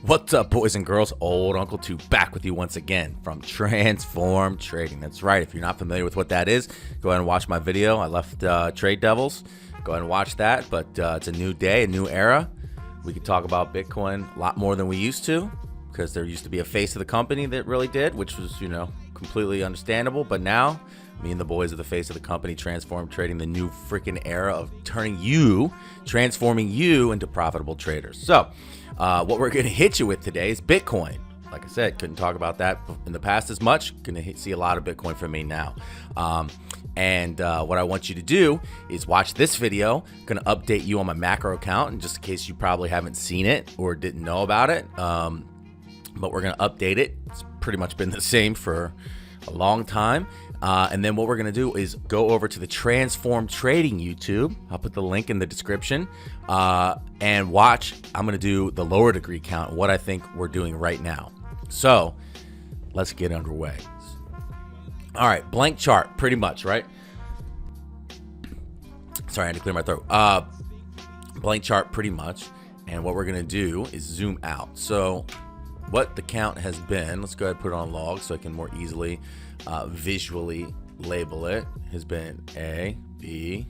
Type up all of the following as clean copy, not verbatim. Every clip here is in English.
What's up, boys and girls? Old Uncle 2 back with you once again from Transform Trading. That's right. If you're not familiar with what that is, go ahead and watch my video. I left Trade Devils. Go ahead and watch that. But it's a new day, a new era. We could talk about Bitcoin a lot more than we used to, because there used to be a face of the company that really did, which was, completely understandable. But now, me and the boys are the face of the company, Transform Trading, the new freaking era of transforming you into profitable traders. So, what we're going to hit you with today is Bitcoin. Like I said, couldn't talk about that in the past as much. Going to see a lot of Bitcoin from me now. What I want you to do is watch this video. Going to update you on my macro account, and just in case you probably haven't seen it or didn't know about it. But we're going to update it. It's pretty much been the same for a long time. And then what we're going to do is go over to the Transform Trading YouTube. I'll put the link in the description. And watch. I'm going to do the lower degree count, what I think we're doing right now. So let's get underway. All right, blank chart, pretty much, right? Sorry, I had to clear my throat. Blank chart, pretty much. And what we're going to do is zoom out. So what the count has been, let's go ahead and put it on log so I can more easily visually label it, has been A, B,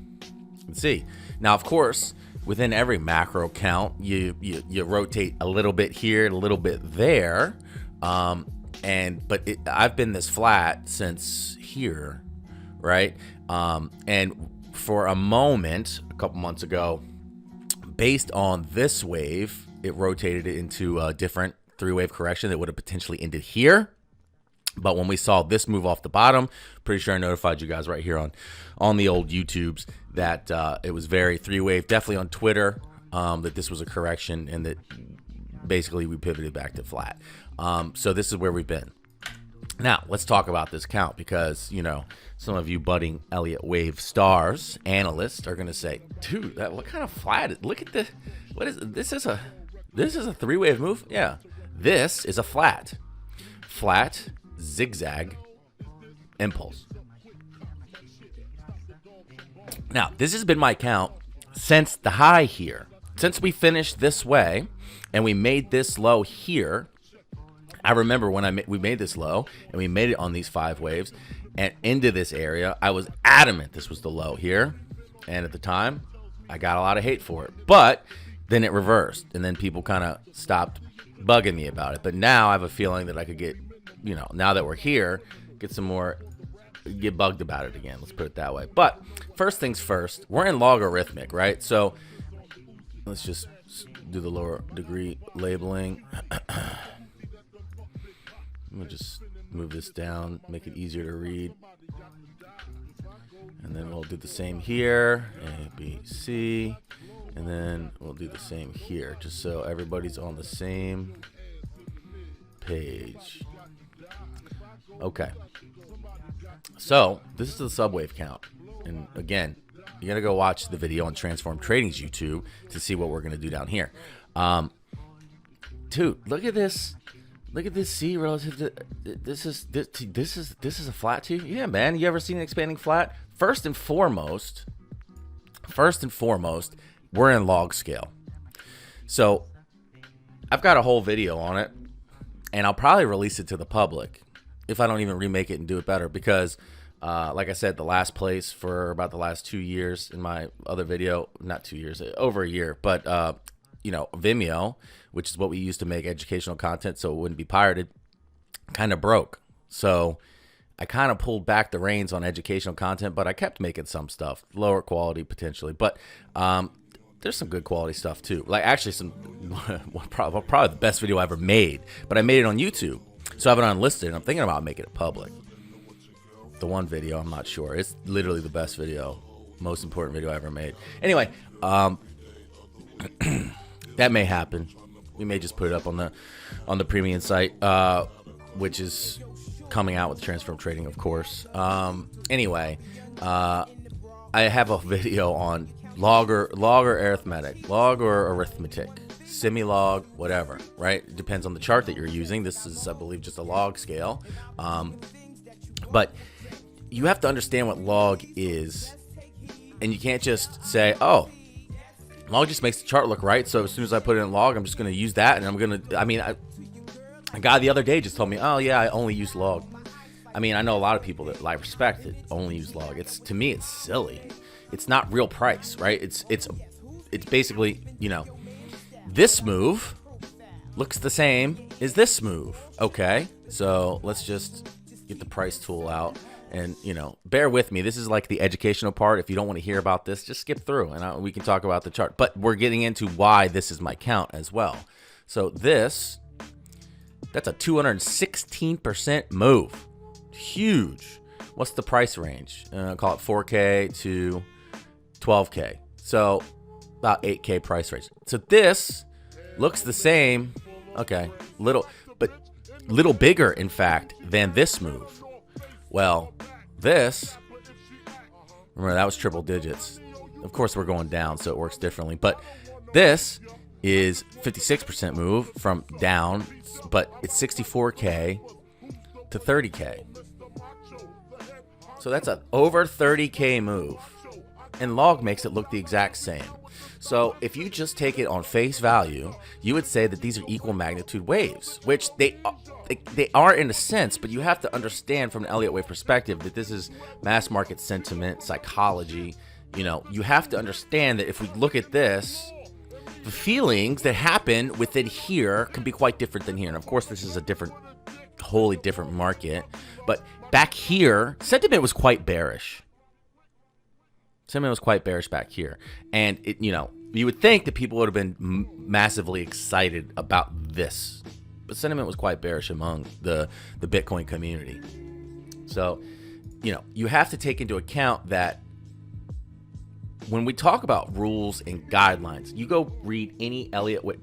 and C. Now, of course, within every macro count, you rotate a little bit here, a little bit there. I've been this flat since here, right? And for a moment, a couple months ago, based on this wave, it rotated it into a different three-wave correction that would have potentially ended here. But when we saw this move off the bottom, pretty sure I notified you guys right here on the old YouTubes that it was very three-wave, definitely on Twitter, that this was a correction and that basically we pivoted back to flat. So this is where we've been. Now, let's talk about this count because, some of you budding Elliottwave stars, analysts, are going to say, dude, what kind of flat? Look at this. What is this? This is a three-wave move? Yeah. This is a flat zigzag impulse. Now, this has been my count since the high here. Since we finished this way and we made this low here, I remember when we made this low and we made it on these 5 waves and into this area, I was adamant this was the low here. And at the time, I got a lot of hate for it. But then it reversed, and then people kind of stopped bugging me about it. But now I have a feeling that I could get, now that we're here, get bugged about it again. Let's put it that way. But first things first, we're in logarithmic, right? So let's just do the lower degree labeling. I'm gonna just move this down, make it easier to read. And then we'll do the same here, A, B, C. And then we'll do the same here, just so everybody's on the same page. Okay. So this is the subwave count. And again, you gotta go watch the video on Transform Trading's YouTube to see what we're gonna do down here. Dude, look at this. Look at this C relative to this is a flat too. Yeah, man. You ever seen an expanding flat? First and foremost, we're in log scale. So I've got a whole video on it, and I'll probably release it to the public if I don't even remake it and do it better, because like I said, the last place for about the last 2 years in my other video, not 2 years, over a year, but Vimeo, which is what we use to make educational content so it wouldn't be pirated, kind of broke. So I kind of pulled back the reins on educational content, but I kept making some stuff, lower quality potentially. But there's some good quality stuff too. Like actually probably the best video I ever made, but I made it on YouTube. So I have it unlisted, and I'm thinking about making it public. The one video, I'm not sure. It's literally the best video, most important video I ever made. Anyway, that may happen. We may just put it up on the premium site, which is coming out with Transform Trading, of course. Anyway, I have a video on log or arithmetic, semi-log, whatever, right? It depends on the chart that you're using. This is, I believe, just a log scale. But you have to understand what log is, and you can't just say, oh, Log just makes the chart look right. So as soon as I put it in log, I'm just going to use that. And I'm going to, I mean, a guy the other day just told me, oh yeah, I only use log. I mean, I know a lot of people that I respect that only use log. To me, it's silly. It's not real price, right? It's basically, you know, this move looks the same as this move. Okay, so let's just get the price tool out and, you know, bear with me. This is like the educational part. If you don't want to hear about this, just skip through and we can talk about the chart. But we're getting into why this is my count as well. So that's a 216% move. Huge. What's the price range? Call it 4K to 12K. So about 8K price range. So this looks the same. Okay, little bigger, in fact, than this move. Well, this, remember that was triple digits. Of course, we're going down, so it works differently. But this is 56% move from down, but it's 64K to 30K. So that's an over 30K move. And log makes it look the exact same. So if you just take it on face value, you would say that these are equal magnitude waves, which they are in a sense, but you have to understand from an Elliottwave perspective that this is mass market sentiment, psychology. You know, you have to understand that if we look at this, the feelings that happen within here can be quite different than here. And of course, this is a wholly different market. But back here, sentiment was quite bearish. Sentiment was quite bearish back here. And, you know, you would think that people would have been massively excited about this. But sentiment was quite bearish among the Bitcoin community. So, you know, you have to take into account that when we talk about rules and guidelines, you go read any Elliottwave,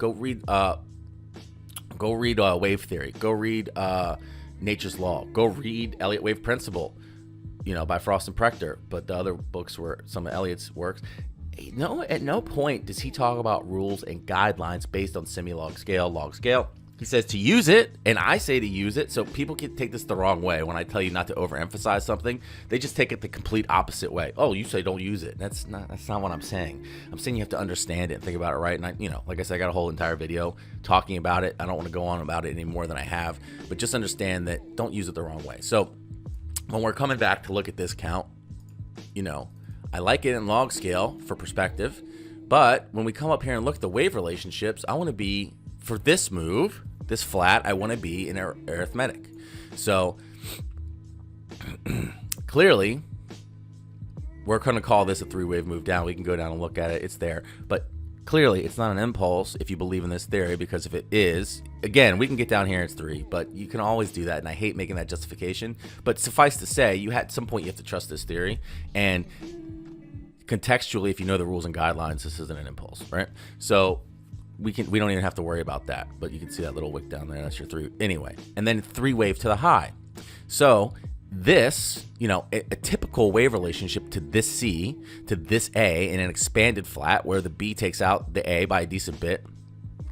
go read wave theory, go read Nature's Law, go read Elliottwave Principle, you know, by Frost and Prechter, but the other books were some of Elliott's works. No, at no point does he talk about rules and guidelines based on semi-log scale, log scale. He says to use it, and I say to use it, so people can take this the wrong way. When I tell you not to overemphasize something, they just take it the complete opposite way. Oh, you say don't use it. That's not what I'm saying. I'm saying you have to understand it and think about it right. And like I said, I got a whole entire video talking about it. I don't want to go on about it any more than I have, but just understand that don't use it the wrong way. So when we're coming back to look at this count, you know, I like it in log scale for perspective, but when we come up here and look at the wave relationships, I want to be, for this move, this flat, I want to be in arithmetic. So clearly, we're going to call this a three-wave move down. We can go down and look at it. It's there. But clearly, it's not an impulse if you believe in this theory, because if it is, again, we can get down here and it's three, but you can always do that, and I hate making that justification. But suffice to say, at some point you have to trust this theory, and contextually, if you know the rules and guidelines, this isn't an impulse, right? So we don't even have to worry about that, but you can see that little wick down there. That's your three anyway. And then three wave to the high. So this, you know, a typical wave relationship to this C, to this A in an expanded flat where the B takes out the A by a decent bit,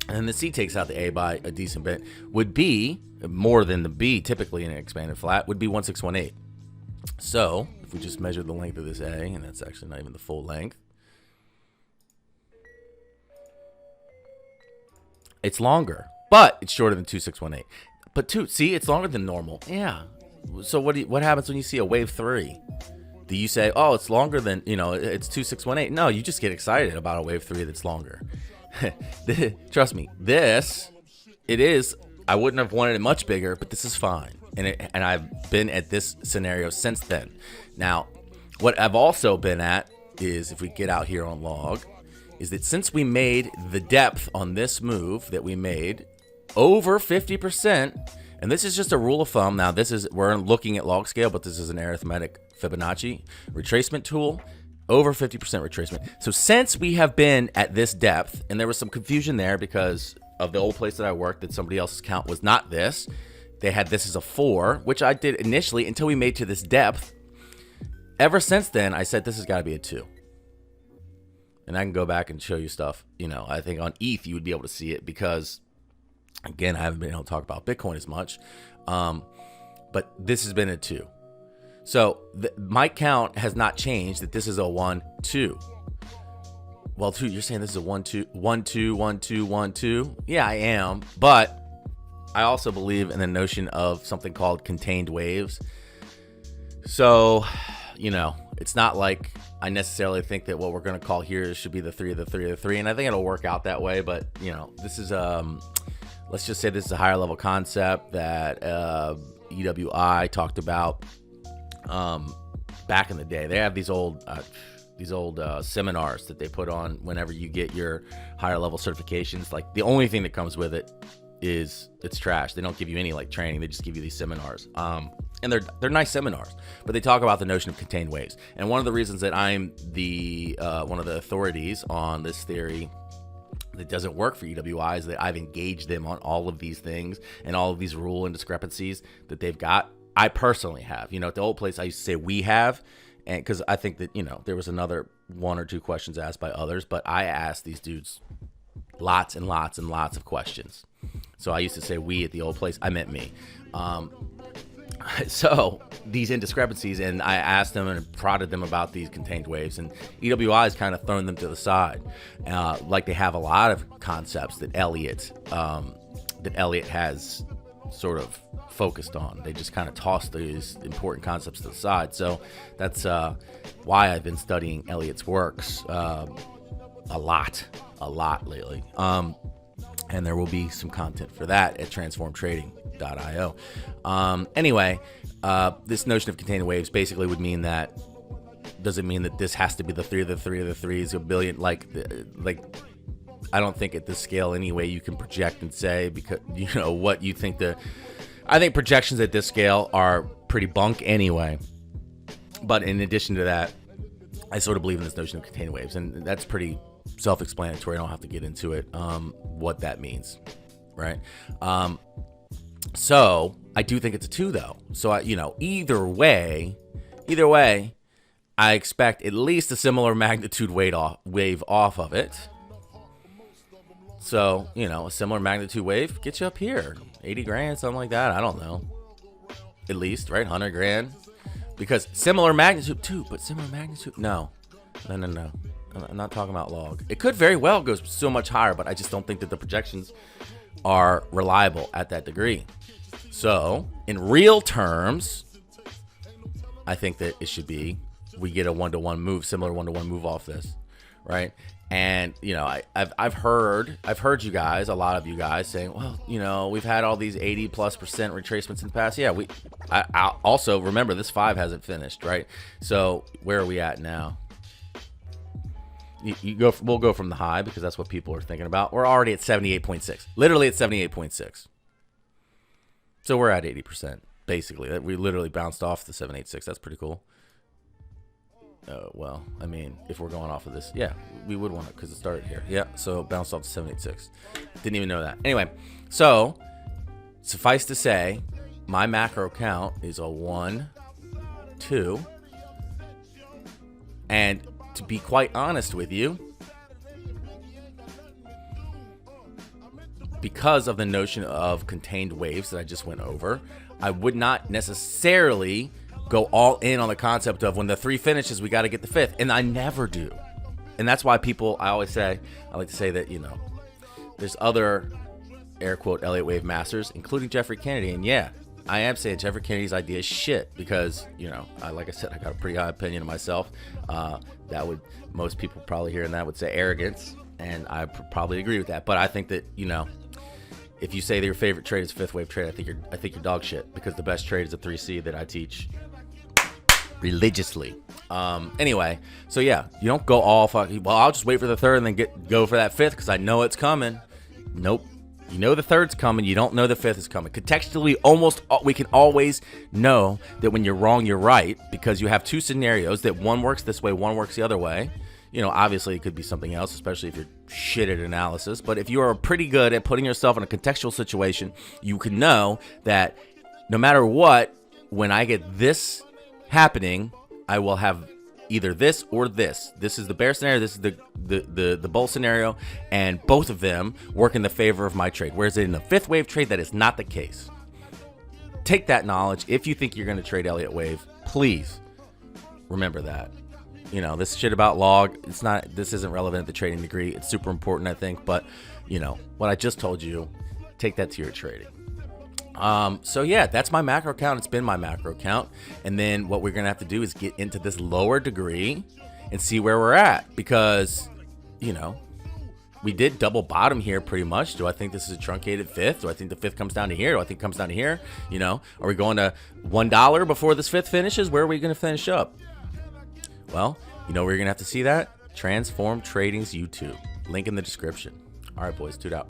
and then the C takes out the A by a decent bit, would be more than the B typically in an expanded flat, would be 1618. So if we just measure the length of this A, and that's actually not even the full length, it's longer, but it's shorter than 2618. But see, it's longer than normal. Yeah. So what happens when you see a wave 3? Do you say, oh, it's longer than, you know, it's 2618? No, you just get excited about a wave 3 that's longer. Trust me, it is. I wouldn't have wanted it much bigger, but this is fine. And I've been at this scenario since then. Now, what I've also been at is, if we get out here on log, is that since we made the depth on this move that we made over 50%, and this is just a rule of thumb. Now, we're looking at log scale, but this is an arithmetic Fibonacci retracement tool, over 50% retracement. So since we have been at this depth, and there was some confusion there because of the old place that I worked, that somebody else's count was not this. They had this as a 4, which I did initially until we made to this depth. Ever since then, I said this has got to be a 2. And I can go back and show you stuff. You know, I think on ETH you would be able to see it because, again, I haven't been able to talk about Bitcoin as much. But this has been a 2. So my count has not changed, that this is a 1, 2. well, too, you're saying this is a 1-2, 1-2, 1-2, 1-2. Yeah, I am. But I also believe in the notion of something called contained waves. So, it's not like I necessarily think that what we're going to call here should be the 3 of the 3 of the 3. And I think it'll work out that way. But, this is, let's just say this is a higher level concept that EWI talked about back in the day. They have these old seminars that they put on whenever you get your higher level certifications. Like, the only thing that comes with it is it's trash. They don't give you any like training. They just give you these seminars. And they're nice seminars, but they talk about the notion of contained waves. And one of the reasons that I'm the one of the authorities on this theory that doesn't work for EWI is that I've engaged them on all of these things and all of these rule and discrepancies that they've got. I personally have. At the old place, I used to say we have, and because I think that there was another 1 or 2 questions asked by others, but I asked these dudes lots and lots and lots of questions. So I used to say we at the old place. I meant me. So these indiscrepancies, and I asked them and prodded them about these contained waves, and EWI has kind of thrown them to the side. Like they have a lot of concepts that Elliott has sort of focused on. They just kind of toss these important concepts to the side. So that's why I've been studying Elliott's works a lot lately. And there will be some content for that at transformtrading.io. Anyway, this notion of contained waves basically would mean that, doesn't mean that this has to be the 3 of the 3 of the 3s, a billion, like I don't think at this scale anyway you can project and say, because what you think I think projections at this scale are pretty bunk anyway. But in addition to that, I sort of believe in this notion of contained waves, and that's pretty self-explanatory. I don't have to get into it, what that means, right? So I do think it's a 2 though. So either way, I expect at least a similar magnitude wave off of it. So, a similar magnitude wave gets you up here, 80 grand, something like that. I don't know. At least, right? 100 grand. Because similar magnitude, too, but similar magnitude, no. I'm not talking about log. It could very well go so much higher, but I just don't think that the projections are reliable at that degree. So, in real terms, I think that it should be, we get a 1-to-1 move, similar 1-to-1 move off this, right? And I've heard you guys, a lot of you guys saying, well, we've had all these 80+% retracements in the past. Yeah, I also remember this 5 hasn't finished, right? So where are we at now? We'll go from the high because that's what people are thinking about. We're already at 78.6, literally at 78.6. So we're at 80%, basically. We literally bounced off the 786. That's pretty cool. Well, I mean, if we're going off of this, yeah, we would want it because it started here. Yeah, so bounced off to 786. Didn't even know that. Anyway, so suffice to say, my macro count is a 1, 2. And to be quite honest with you, because of the notion of contained waves that I just went over, I would not necessarily go all in on the concept of when the 3 finishes, we got to get the 5th. And I never do. And that's why I like to say that, there's other air quote Elliottwave masters, including Jeffrey Kennedy. And yeah, I am saying Jeffrey Kennedy's idea is shit because, like I said, I got a pretty high opinion of myself. Most people probably hearing that would say arrogance. And I probably agree with that. But I think that, if you say that your favorite trade is 5th wave trade, I think you're dog shit because the best trade is a 3C that I teach religiously. Anyway, so yeah, you don't go all fucking, well, I'll just wait for the 3rd and then go for that 5th because I know it's coming. Nope. You know the 3rd's coming. You don't know the 5th is coming. Contextually, we can always know that when you're wrong, you're right because you have 2 scenarios that one works this way, one works the other way. Obviously it could be something else, especially if you're shit at analysis. But if you are pretty good at putting yourself in a contextual situation, you can know that no matter what, when I get this happening, I will have either this or this. This is the bear scenario, this is the bull scenario, and both of them work in the favor of my trade. Whereas in the 5th wave trade, that is not the case. Take that knowledge. If you think you're going to trade Elliottwave, please remember that. You know, this shit about log, this isn't relevant to trading degree. It's super important, I think. But, you know, what I just told you, take that to your trading. So yeah, that's my macro count. It's been my macro count. And then what we're going to have to do is get into this lower degree and see where we're at, because, you know, we did double bottom here pretty much. Do I think this is a truncated fifth? Do I think the fifth comes down to here? Do I think it comes down to here? You know, are we going to $1 before this fifth finishes? Where are we going to finish up? Well, you know where you're going to have to see that? Transform Trading's YouTube. Link in the description. All right, boys, toot out.